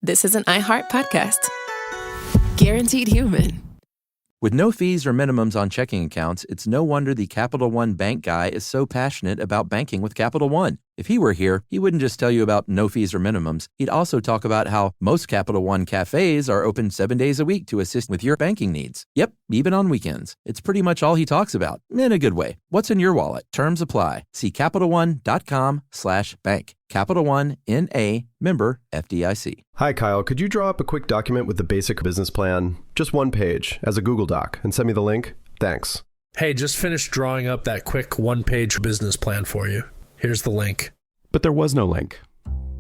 this is an iHeart podcast. Guaranteed human. With no fees or minimums on checking accounts, it's no wonder the Capital One bank guy is so passionate about banking with Capital One. If he were here, he wouldn't just tell you about no fees or minimums. He'd also talk about how most Capital One cafes are open 7 days a week to assist with your banking needs. Yep, even on weekends. It's pretty much all he talks about, in a good way. What's in your wallet? Terms apply. See CapitalOne.com/bank. Capital One, N.A., member FDIC. Hi, Kyle. Could you draw up a quick document with the basic business plan? Just one page, as a Google Doc, and send me the link? Thanks. Hey, just finished drawing up that quick one-page business plan for you. Here's the link. But there was no link.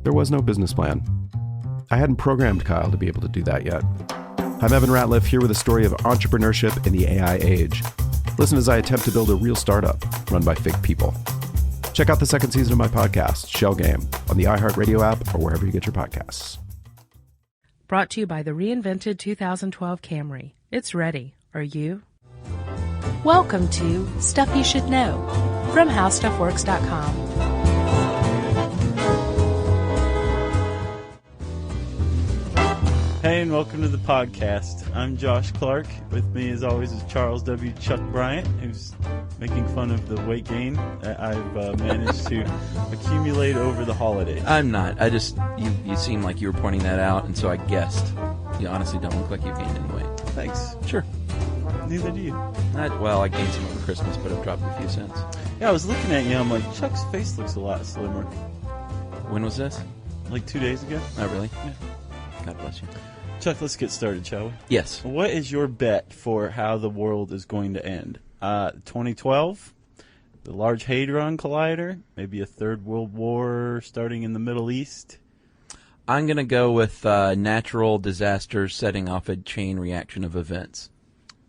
There was no business plan. I hadn't programmed Kyle to be able to do that yet. I'm Evan Ratliff, here with a story of entrepreneurship in the AI age. Listen as I attempt to build a real startup run by fake people. Check out the second season of my podcast, Shell Game, on the iHeartRadio app or wherever you get your podcasts. Brought to you by the reinvented 2012 Camry. It's ready. Are you? Welcome to Stuff You Should Know from HowStuffWorks.com. Hey, and welcome to the podcast. I'm Josh Clark. With me, as always, is Charles W. Chuck Bryant, who's making fun of the weight gain that I've managed to accumulate over the holidays. I'm not. You seem like you were pointing that out, and so I guessed. You honestly don't look like you've gained any weight. Thanks. Sure. Neither do you. I gained some over Christmas, but I've dropped a few cents. Yeah, I was looking at you, I'm like, Chuck's face looks a lot slimmer. When was this? Like 2 days ago. Oh, really? Yeah. God bless you. Chuck, let's get started, shall we? Yes. What is your bet for how the world is going to end? 2012, the Large Hadron Collider, maybe a third world war starting in the Middle East? I'm going to go with natural disasters setting off a chain reaction of events.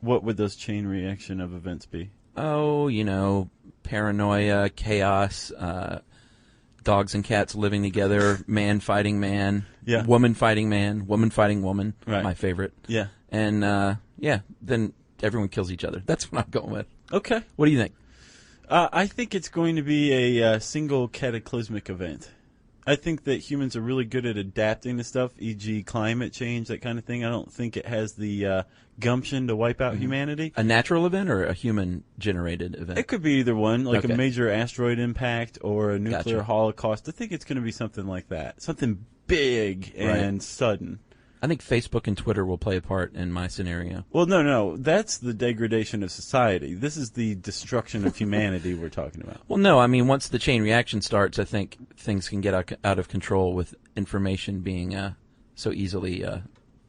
What would those chain reaction of events be? Oh, paranoia, chaos, dogs and cats living together, man fighting man, woman fighting man, woman fighting woman, right. My favorite. Yeah. And, then everyone kills each other. That's what I'm going with. Okay. What do you think? I think it's going to be a single cataclysmic event. I think that humans are really good at adapting to stuff, e.g. climate change, that kind of thing. I don't think it has the gumption to wipe out humanity. A natural event or a human-generated event? It could be either one, like okay. a major asteroid impact or a nuclear Gotcha. holocaust. I think it's going to be something like that, something big and sudden. I think Facebook and Twitter will play a part in my scenario. Well, no. That's the degradation of society. This is the destruction of humanity we're talking about. Well, no. I mean, once the chain reaction starts, I think things can get out of control with information being so easily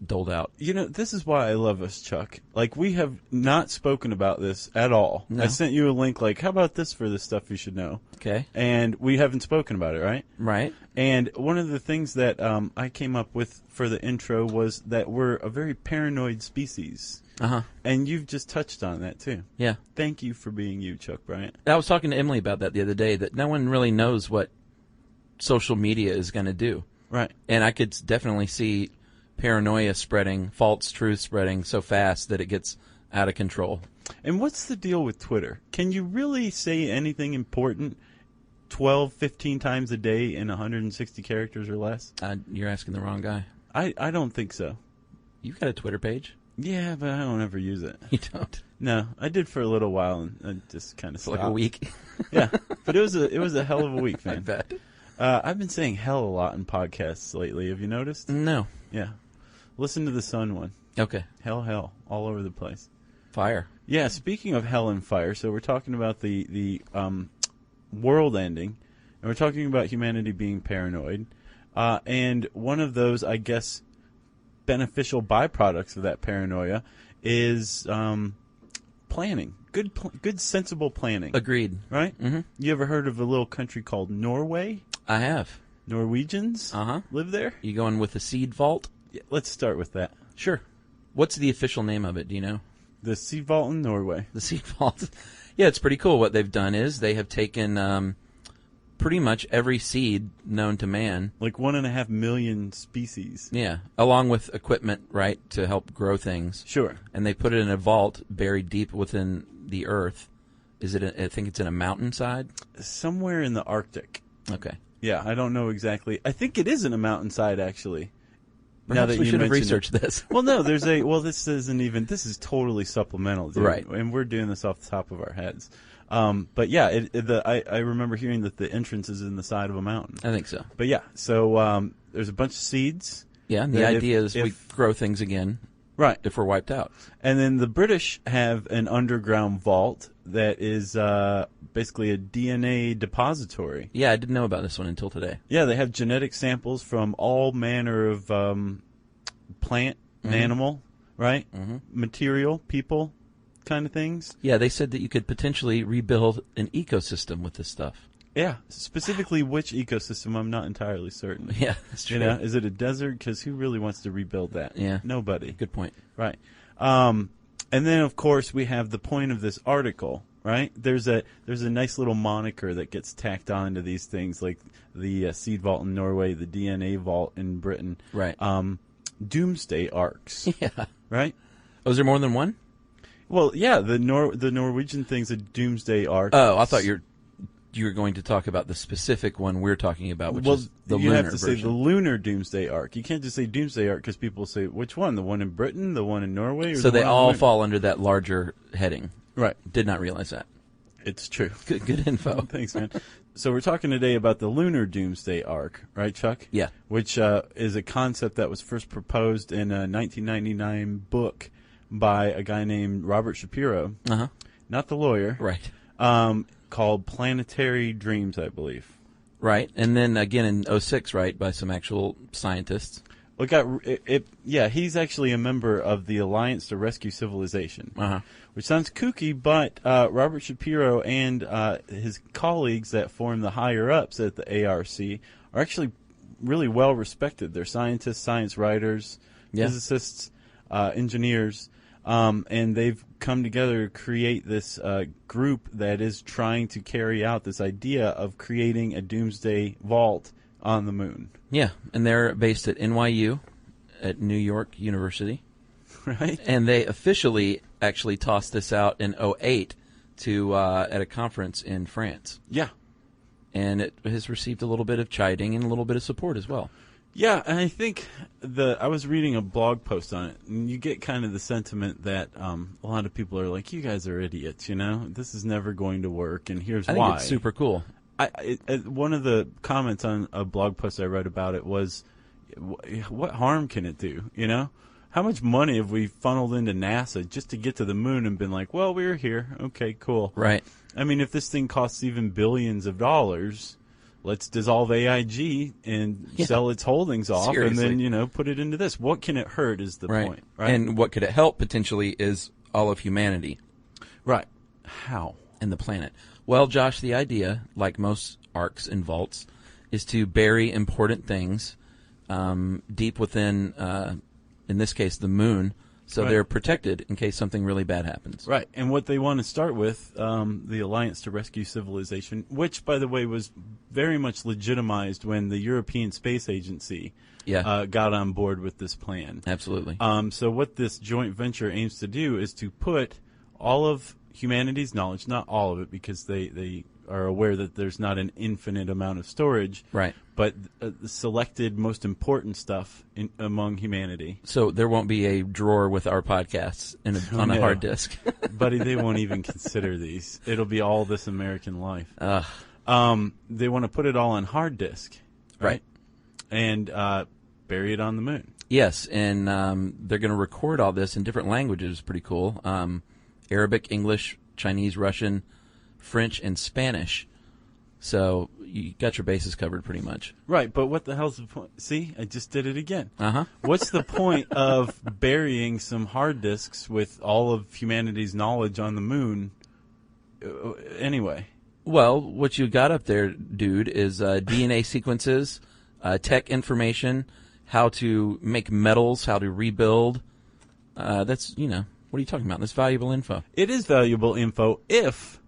doled out. This is why I love us, Chuck. Like, we have not spoken about this at all. No. I sent you a link like, how about this for the stuff you should know? Okay. And we haven't spoken about it, right? Right. And one of the things that I came up with for the intro was that we're a very paranoid species. Uh-huh. And you've just touched on that, too. Yeah. Thank you for being you, Chuck Bryant. I was talking to Emily about that the other day, that no one really knows what social media is going to do. Right. And I could definitely see paranoia spreading, false truth spreading so fast that it gets out of control. And what's the deal with Twitter? Can you really say anything important 12, 15 times a day in 160 characters or less? You're asking the wrong guy. I don't think so. You've got a Twitter page? Yeah, but I don't ever use it. You don't? No, I did for a little while and I just kind of stopped. Like a week? Yeah, but it was a hell of a week, man. I bet. I've been saying hell a lot in podcasts lately. Have you noticed? No. Yeah. Listen to the Sun one. Okay. Hell, all over the place. Fire. Yeah, speaking of hell and fire, so we're talking about the world ending, and we're talking about humanity being paranoid. And one of those, I guess, beneficial byproducts of that paranoia is planning. Good, sensible planning. Agreed. Right? Mm-hmm. You ever heard of a little country called Norway? I have. Norwegians live there? You going with the seed vault? Yeah, let's start with that. Sure. What's the official name of it? Do you know? The Seed Vault in Norway. The Seed Vault. Yeah, it's pretty cool. What they've done is they have taken pretty much every seed known to man. Like 1.5 million species. Yeah, along with equipment, right, to help grow things. Sure. And they put it in a vault buried deep within the earth. I think it's in a mountainside? Somewhere in the Arctic. Okay. Yeah, I don't know exactly. I think it is in a mountainside, actually. now Perhaps that we you should have mention it. researched this. Well, no, this is totally supplemental, dude. Right. And we're doing this off the top of our heads. But yeah, I remember hearing that the entrance is in the side of a mountain. I think so. But yeah, so there's a bunch of seeds. Yeah, and the idea is we grow things again, right? If we're wiped out. And then the British have an underground vault that is basically a DNA depository. Yeah, I didn't know about this one until today. Yeah, they have genetic samples from all manner of plant and animal, right? Material, people, kind of things. Yeah, they said that you could potentially rebuild an ecosystem with this stuff. Yeah, specifically which ecosystem, I'm not entirely certain. Yeah, that's true. You know, is it a desert? Because who really wants to rebuild that? Yeah. Nobody. Good point. Right. And then, of course, we have the point of this article, right? There's a nice little moniker that gets tacked on to these things, like the seed vault in Norway, the DNA vault in Britain. Right. Doomsday Arks. Yeah. Right? Oh, is there more than one? Well, yeah, the Norwegian thing's a Doomsday Ark. Oh, I thought you were going to talk about the specific one we're talking about, which is the lunar you have to version. say the lunar Doomsday Ark. You can't just say Doomsday Ark because people say, which one? The one in Britain? The one in Norway? Or So the they one all in fall under that larger heading. Right. Did not realize that. It's true. Good info. Thanks, man. So we're talking today about the lunar Doomsday Ark, right, Chuck? Yeah. Which is a concept that was first proposed in a 1999 book by a guy named Robert Shapiro. Uh-huh. Not the lawyer. Right. Called Planetary Dreams, I believe. Right. And then again in 2006, right, by some actual scientists. Well, he's actually a member of the Alliance to Rescue Civilization, which sounds kooky, but Robert Shapiro and his colleagues that form the higher-ups at the ARC are actually really well-respected. They're scientists, science writers, physicists, engineers, and they've come together to create this group that is trying to carry out this idea of creating a doomsday vault on the moon. Yeah, and they're based at NYU, at New York University. Right. And they officially actually tossed this out in 2008 to at a conference in France. Yeah. And it has received a little bit of chiding and a little bit of support as well. Yeah, and I think I was reading a blog post on it, and you get kind of the sentiment that a lot of people are like, you guys are idiots, you know? This is never going to work, and here's why. I think it's super cool. One of the comments on a blog post I read about it was, what harm can it do, you know? How much money have we funneled into NASA just to get to the moon and been like, well, we're here. Okay, cool. Right. I mean, if this thing costs even billions of dollars, let's dissolve AIG and sell its holdings off. Seriously. And then, put it into this. What can it hurt is the point, right? And what could it help potentially is all of humanity. Right. How? And the planet. Well, Josh, the idea, like most arcs and vaults, is to bury important things deep within, in this case, the moon, so they're protected in case something really bad happens. Right. And what they want to start with, the Alliance to Rescue Civilization, which, by the way, was very much legitimized when the European Space Agency got on board with this plan. Absolutely. So what this joint venture aims to do is to put all of humanity's knowledge, not all of it, because they are aware that there's not an infinite amount of storage, right? But the selected most important stuff among humanity. So there won't be a drawer with our podcasts on a hard disk. Buddy, they won't even consider these. It'll be all This American Life. They want to put it all on hard disk, right? And bury it on the moon. Yes, and they're going to record all this in different languages. Pretty cool. Arabic, English, Chinese, Russian, French, and Spanish. So you got your bases covered pretty much. Right, but what the hell's the point? See, I just did it again. Uh-huh. What's the point of burying some hard disks with all of humanity's knowledge on the moon anyway? Well, what you got up there, dude, is DNA sequences, tech information, how to make metals, how to rebuild. That's, what are you talking about? That's valuable info. It is valuable info if,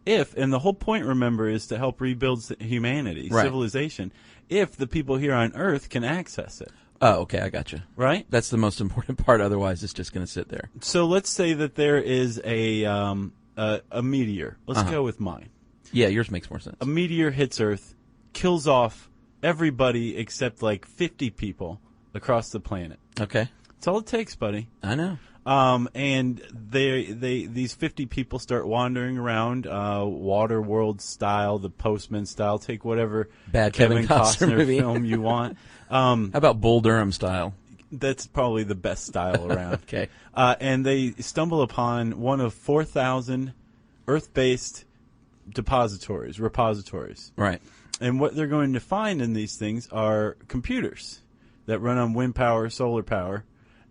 and the whole point, remember, is to help rebuild humanity, civilization, if the people here on Earth can access it. Oh, okay, I got you. Right? That's the most important part. Otherwise, it's just going to sit there. So let's say that there is a meteor. Let's go with mine. Yeah, yours makes more sense. A meteor hits Earth, kills off everybody except like 50 people, across the planet. Okay. That's all it takes, buddy. I know. And these 50 people start wandering around, Waterworld style, the Postman style. Take whatever Bad Kevin Costner movie. film you want. How about Bull Durham style? That's probably the best style around. Okay. And they stumble upon one of 4,000 Earth-based repositories. Right. And what they're going to find in these things are computers that run on wind power, solar power,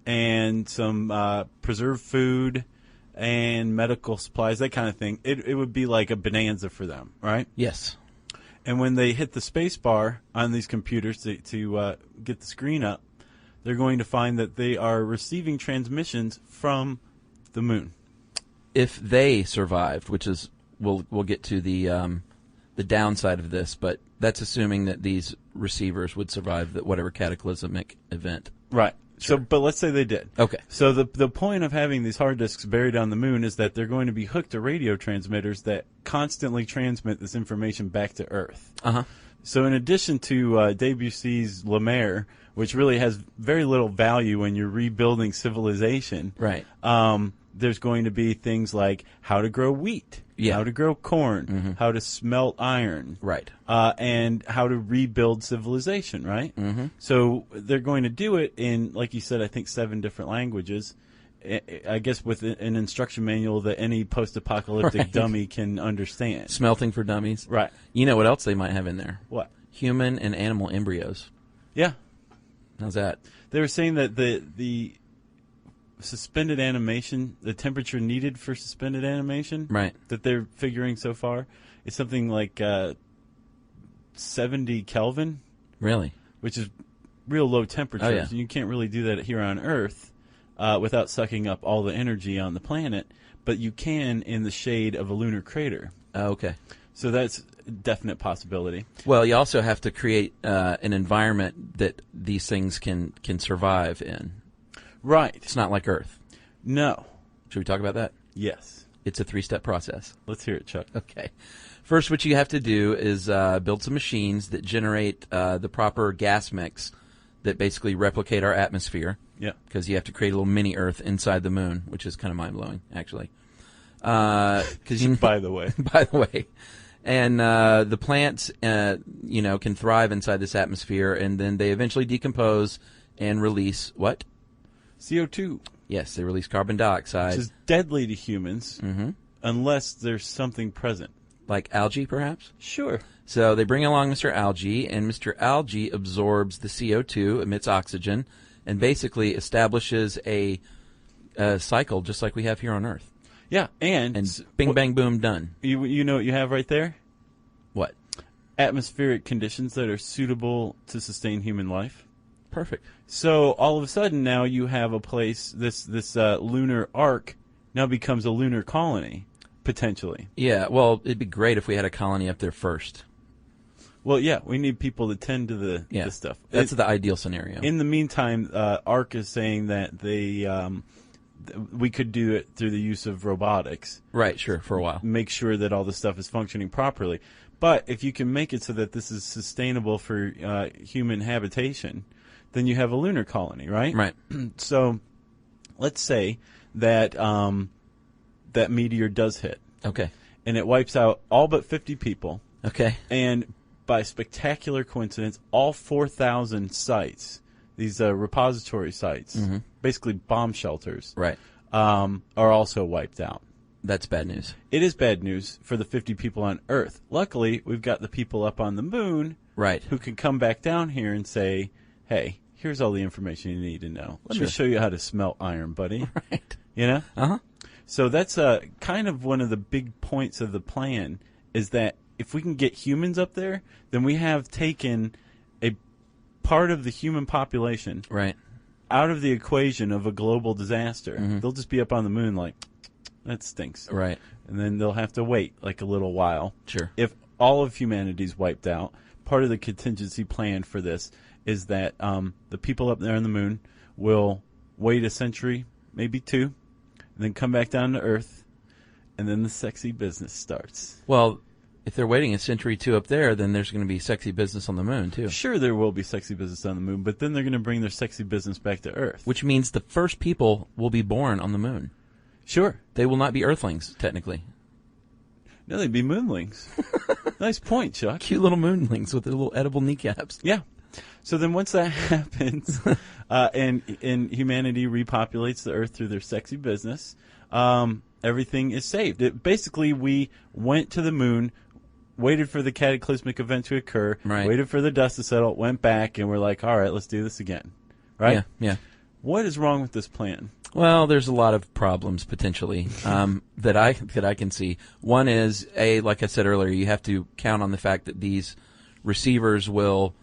and some preserved food and medical supplies, that kind of thing. It would be like a bonanza for them, right? Yes. And when they hit the space bar on these computers to get the screen up, they're going to find that they are receiving transmissions from the moon. If they survived, which is we'll get to the downside of this, but that's assuming that these receivers would survive whatever cataclysmic event. Right. Sure. So, but let's say they did. Okay. So the point of having these hard disks buried on the moon is that they're going to be hooked to radio transmitters that constantly transmit this information back to Earth. Uh-huh. So in addition to Debussy's Lunar, which really has very little value when you're rebuilding civilization, right? There's going to be things like how to grow wheat, how to grow corn, how to smelt iron, right, and how to rebuild civilization, right? Mm-hmm. So they're going to do it in, like you said, I think 7 different languages. I guess with an instruction manual that any post-apocalyptic dummy can understand. Smelting for dummies. Right. You know what else they might have in there? What? Human and animal embryos. Yeah. How's that? They were saying that the suspended animation, the temperature needed for suspended animation, right, that they're figuring so far, is something like 70 Kelvin. Really? Which is real low temperature. Oh, yeah. So you can't really do that here on Earth without sucking up all the energy on the planet, but you can in the shade of a lunar crater. Oh, okay. So that's a definite possibility. Well, you also have to create an environment that these things can survive in. Right. It's not like Earth. No. Should we talk about that? Yes. It's a 3-step process. Let's hear it, Chuck. Okay. First, what you have to do is build some machines that generate the proper gas mix that basically replicate our atmosphere. Yeah. Because you have to create a little mini Earth inside the moon, which is kind of mind-blowing, actually. By the way. By the way. And the plants, can thrive inside this atmosphere, and then they eventually decompose and release what? CO2. Yes, they release carbon dioxide. Which is deadly to humans unless there's something present. Like algae, perhaps? Sure. So they bring along Mr. Algae, and Mr. Algae absorbs the CO2, emits oxygen, and basically establishes a cycle just like we have here on Earth. Yeah, and bing, bang, boom, done. You know what you have right there? What? Atmospheric conditions that are suitable to sustain human life. Perfect. So all of a sudden now you have a place, this lunar ark now becomes a lunar colony, potentially. Yeah, well, it'd be great if we had a colony up there first. Well, yeah, we need people to tend to the stuff. That's the ideal scenario. In the meantime, ARK is saying that we could do it through the use of robotics. Right, sure, for a while. Make sure that all the stuff is functioning properly. But if you can make it so that this is sustainable for human habitation, then you have a lunar colony, right? Right. So let's say that that meteor does hit. Okay. And it wipes out all but 50 people. Okay. And by spectacular coincidence, all 4,000 sites, these repository sites, basically bomb shelters, right, are also wiped out. That's bad news. It is bad news for the 50 people on Earth. Luckily, we've got the people up on the moon, right, who can come back down here and say, hey, here's all the information you need to know. Let me show you how to smelt iron, buddy. Right. You know? Uh-huh. So that's kind of one of the big points of the plan, is that if we can get humans up there, then we have taken a part of the human population right out of the equation of a global disaster. They'll just be up on the moon like, that stinks. Right. And then they'll have to wait like a little while. Sure. If all of humanity's wiped out, part of the contingency plan for this is that the people up there on the moon will wait a century, maybe 2, and then come back down to Earth, and then the sexy business starts. Well, If they're waiting a century or two up there, then there's going to be sexy business on the moon, too. Sure, there will be sexy business on the moon, but then they're going to bring their sexy business back to Earth. Which means the first people will be born on the moon. Sure. They will not be Earthlings, technically. No, they'd be moonlings. Nice point, Chuck. Cute little moonlings with their little edible kneecaps. Yeah. So then once that happens, and humanity repopulates the Earth through their sexy business, everything is saved. Basically, we went to the moon, waited for the cataclysmic event to occur, waited for the dust to settle, went back, and we're like, all right, let's do this again. Right? Yeah. What is wrong with this plan? Well, there's a lot of problems potentially that I can see. One is, like I said earlier, you have to count on the fact that these receivers will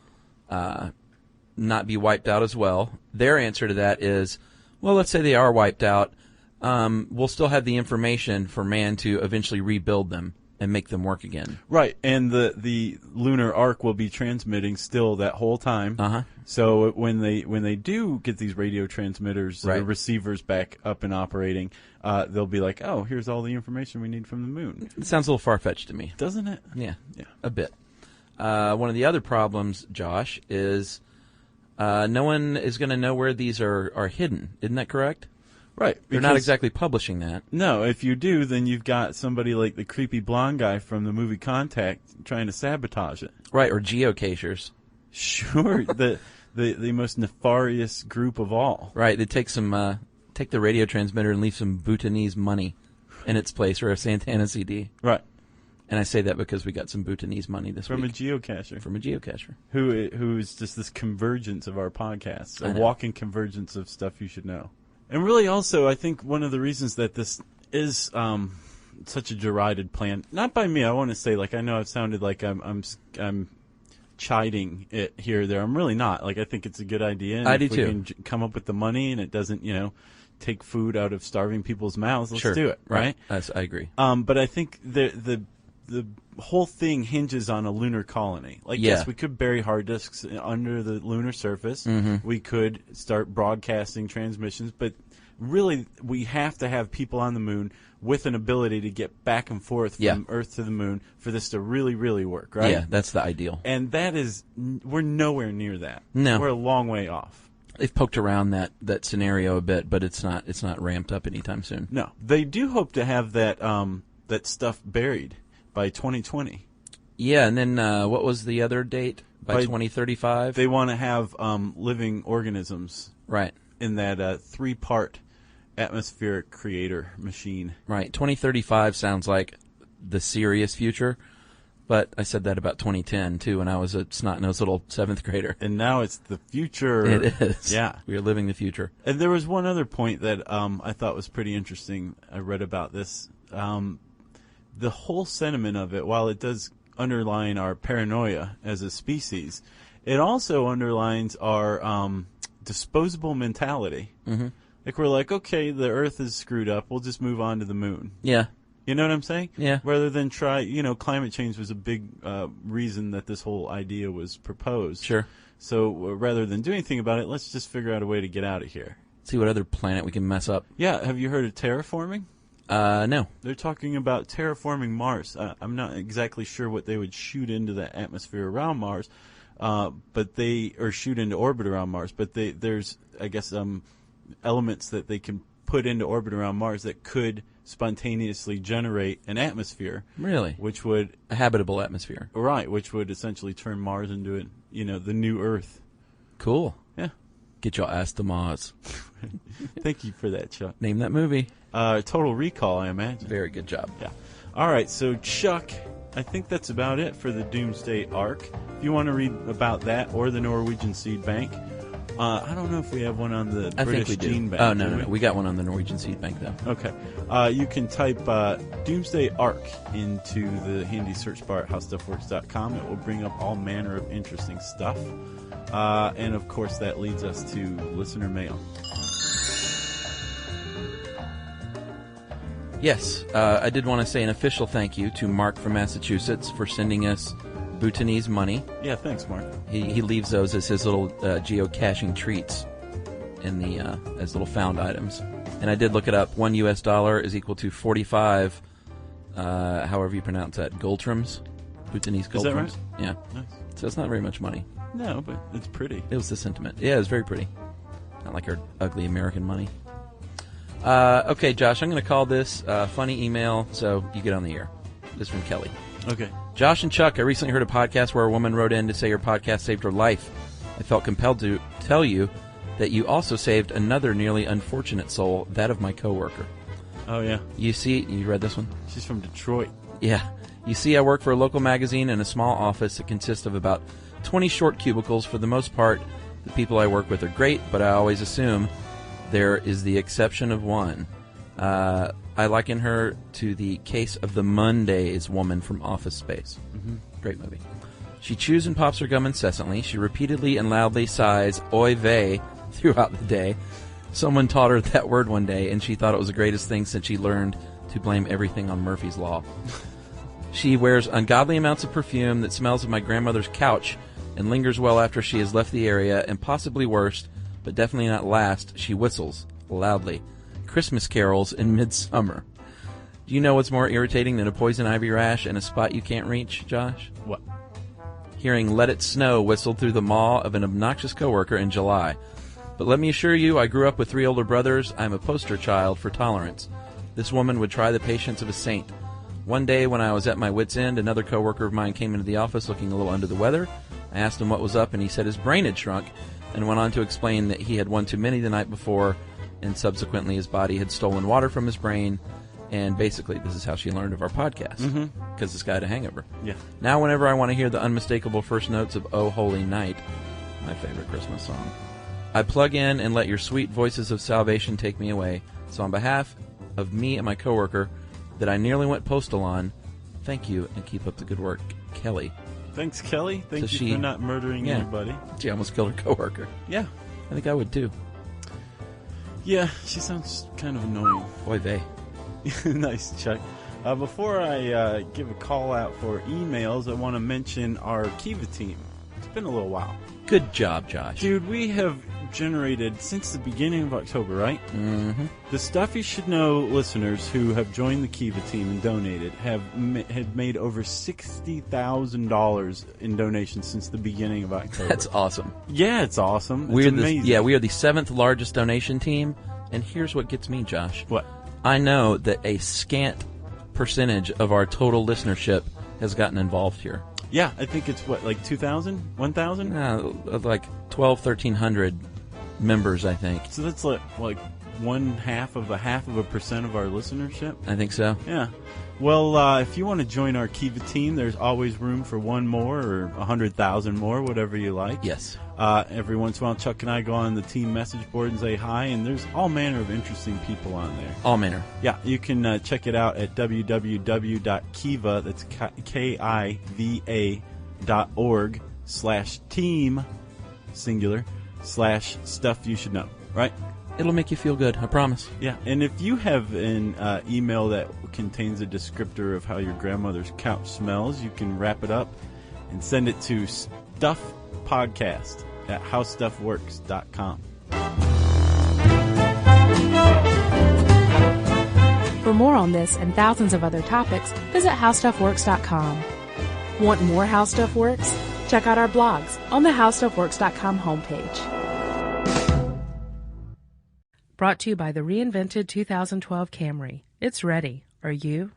not be wiped out as well. Their answer to that is, well, let's say they are wiped out. We'll still have the information for man to eventually rebuild them and make them work again. Right, and the lunar Ark will be transmitting still that whole time. Uh-huh. So when they do get these radio transmitters or receivers back up and operating, they'll be like, oh, here's all the information we need from the moon. It sounds a little far-fetched to me. Doesn't it? Yeah, a bit. One of the other problems, Josh, is no one is going to know where these are hidden. Isn't that correct? Right. They're not exactly publishing that. No, if you do, then you've got somebody like the creepy blonde guy from the movie Contact trying to sabotage it. Right, or geocachers. Sure, the most nefarious group of all. Right, they take the radio transmitter and leave some Bhutanese money in its place, or a Santana CD. Right. And I say that because we got some Bhutanese money this week. From a geocacher. From a geocacher. Who's just this convergence of our podcasts, a walking convergence of stuff you should know. And really also, I think one of the reasons that this is such a derided plan, not by me, I want to say, like, I know I've sounded like I'm chiding it here or there. I'm really not. Like, I think it's a good idea. And I do too. If we can come up with the money and it doesn't, take food out of starving people's mouths, let's do it, right? I agree. But I think the whole thing hinges on a lunar colony. Like, yes, we could bury hard disks under the lunar surface. Mm-hmm. We could start broadcasting transmissions, but really we have to have people on the moon with an ability to get back and forth from Earth to the moon for this to really, really work, right? Yeah, that's the ideal. And we're nowhere near that. No. We're a long way off. They've poked around that scenario a bit, but it's not ramped up anytime soon. No. They do hope to have that stuff buried by 2020. Yeah, and then what was the other date? By 2035? They want to have living organisms in that 3-part atmospheric creator machine. Right. 2035 sounds like the serious future, but I said that about 2010, too, when I was a snot-nosed little 7th grader. And now it's the future. It is. Yeah. We are living the future. And there was one other point that I thought was pretty interesting. I read about this. The whole sentiment of it, while it does underline our paranoia as a species, it also underlines our disposable mentality. Mm-hmm. Like, we're like, okay, the Earth is screwed up. We'll just move on to the moon. Yeah. You know what I'm saying? Yeah. Rather than try, climate change was a big reason that this whole idea was proposed. Sure. So rather than do anything about it, let's just figure out a way to get out of here. See what other planet we can mess up. Yeah. Have you heard of terraforming? No. They're talking about terraforming Mars. I'm not exactly sure what they would shoot into the atmosphere around Mars, or shoot into orbit around Mars. But there's, I guess, elements that they can put into orbit around Mars that could spontaneously generate an atmosphere. Really? Which would... A habitable atmosphere. Right, which would essentially turn Mars into, the new Earth. Cool. Yeah. Get your ass to Mars. Thank you for that, Chuck. Name that movie. Total Recall, I imagine. Very good job. Yeah. All right, so Chuck, I think that's about it for the Doomsday Ark. If you want to read about that or the Norwegian Seed Bank, I don't know if we have one on the British Gene Bank. Oh, no. We got one on the Norwegian Seed Bank, though. Okay. You can type Doomsday Ark into the handy search bar at howstuffworks.com. It will bring up all manner of interesting stuff. And, of course, that leads us to listener mail. Yes, I did want to say an official thank you to Mark from Massachusetts for sending us Bhutanese money. Yeah, thanks, Mark. He leaves those as his little geocaching treats in the as little found items. And I did look it up. $1 is equal to 45, however you pronounce that, Goldtrums. Bhutanese gold Is that coins. right? Yeah. Nice. So it's not very much money. No, but it's pretty. It was the sentiment. Yeah, it was very pretty. Not like our ugly American money. Okay, Josh, I'm going to call this a funny email, so you get on the air. This is from Kelly. Okay. Josh and Chuck, I recently heard a podcast where a woman wrote in to say your podcast saved her life. I felt compelled to tell you that you also saved another nearly unfortunate soul, that of my coworker. Oh, yeah. You see, you read this one? She's from Detroit. Yeah. You see, I work for a local magazine in a small office that consists of about 20 short cubicles. For the most part, the people I work with are great, but I always assume there is the exception of one. I liken her to the Case of the Mondays woman from Office Space. Mm-hmm. Great movie. She chews and pops her gum incessantly. She repeatedly and loudly sighs, oy vey, throughout the day. Someone taught her that word one day, and she thought it was the greatest thing since she learned to blame everything on Murphy's Law. She wears ungodly amounts of perfume that smells of my grandmother's couch and lingers well after she has left the area, and possibly worst, but definitely not last, she whistles loudly Christmas carols in midsummer. Do you know what's more irritating than a poison ivy rash and a spot you can't reach, Josh? What? Hearing Let It Snow whistled through the maw of an obnoxious coworker in July. But let me assure you, I grew up with 3 older brothers. I'm a poster child for tolerance. This woman would try the patience of a saint. One day when I was at my wit's end, another coworker of mine came into the office looking a little under the weather. I asked him what was up, and he said his brain had shrunk, and went on to explain that he had won too many the night before, and subsequently his body had stolen water from his brain. And basically, this is how she learned of our podcast, because this guy had a hangover. Yeah. Now, whenever I want to hear the unmistakable first notes of Oh Holy Night, my favorite Christmas song, I plug in and let your sweet voices of salvation take me away. So on behalf of me and my coworker that I nearly went postal on, thank you and keep up the good work, Kelly. Thanks, Kelly. Thank So you for not murdering anybody. She almost killed her coworker. Yeah. I think I would too. Yeah, she sounds kind of annoying. Boy, they. Nice, Chuck. Before I give a call out for emails, I want to mention our Kiva team. It's been a little while. Good job, Josh. Dude, we have generated, since the beginning of October, right? Mm-hmm. The Stuff You Should Know listeners who have joined the Kiva team and donated had made over $60,000 in donations since the beginning of October. That's awesome. Yeah, it's awesome. We It's amazing. are the 7th largest donation team, and here's what gets me, Josh. What? I know that a scant percentage of our total listenership has gotten involved here. Yeah, I think it's what, like 2,000? 1,000? Like 1,300 members, I think. So that's like 0.5% of our listenership? I think so. Yeah. Well, if you want to join our Kiva team, there's always room for one more or 100,000 more, whatever you like. Yes. Every once in a while, Chuck and I go on the team message board and say hi, and there's all manner of interesting people on there. All manner. Yeah, you can check it out at www.kiva, that's kiva.org/team, singular, /stuff you should know, right? It'll make you feel good, I promise. Yeah, and if you have an email that contains a descriptor of how your grandmother's couch smells, you can wrap it up and send it to stuffpodcast@howstuffworks.com. For more on this and thousands of other topics, visit howstuffworks.com. Want more How Stuff Works? Check out our blogs on the howstuffworks.com homepage. Brought to you by the reinvented 2012 Camry. It's ready. Are you?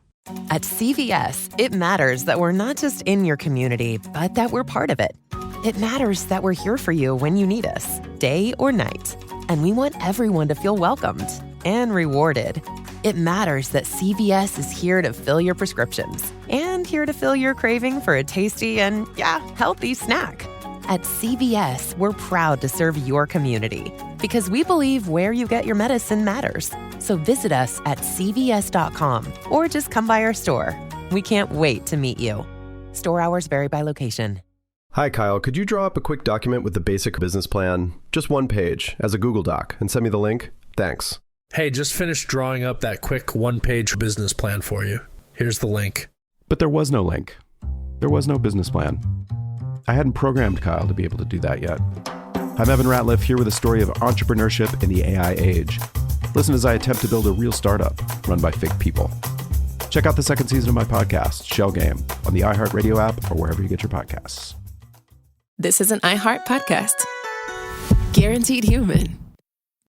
At CVS, it matters that we're not just in your community, but that we're part of it. It matters that we're here for you when you need us, day or night. And we want everyone to feel welcomed and rewarded. It matters that CVS is here to fill your prescriptions and here to fill your craving for a tasty and, healthy snack. At CVS, we're proud to serve your community because we believe where you get your medicine matters. So visit us at cvs.com or just come by our store. We can't wait to meet you. Store hours vary by location. Hi, Kyle. Could you draw up a quick document with the basic business plan, just one page, as a Google Doc, and send me the link? Thanks. Hey, just finished drawing up that quick one-page business plan for you. Here's the link. But there was no link. There was no business plan. I hadn't programmed Kyle to be able to do that yet. I'm Evan Ratliff, here with a story of entrepreneurship in the AI age. Listen as I attempt to build a real startup run by fake people. Check out the second season of my podcast, Shell Game, on the iHeartRadio app or wherever you get your podcasts. This is an iHeart podcast. Guaranteed human.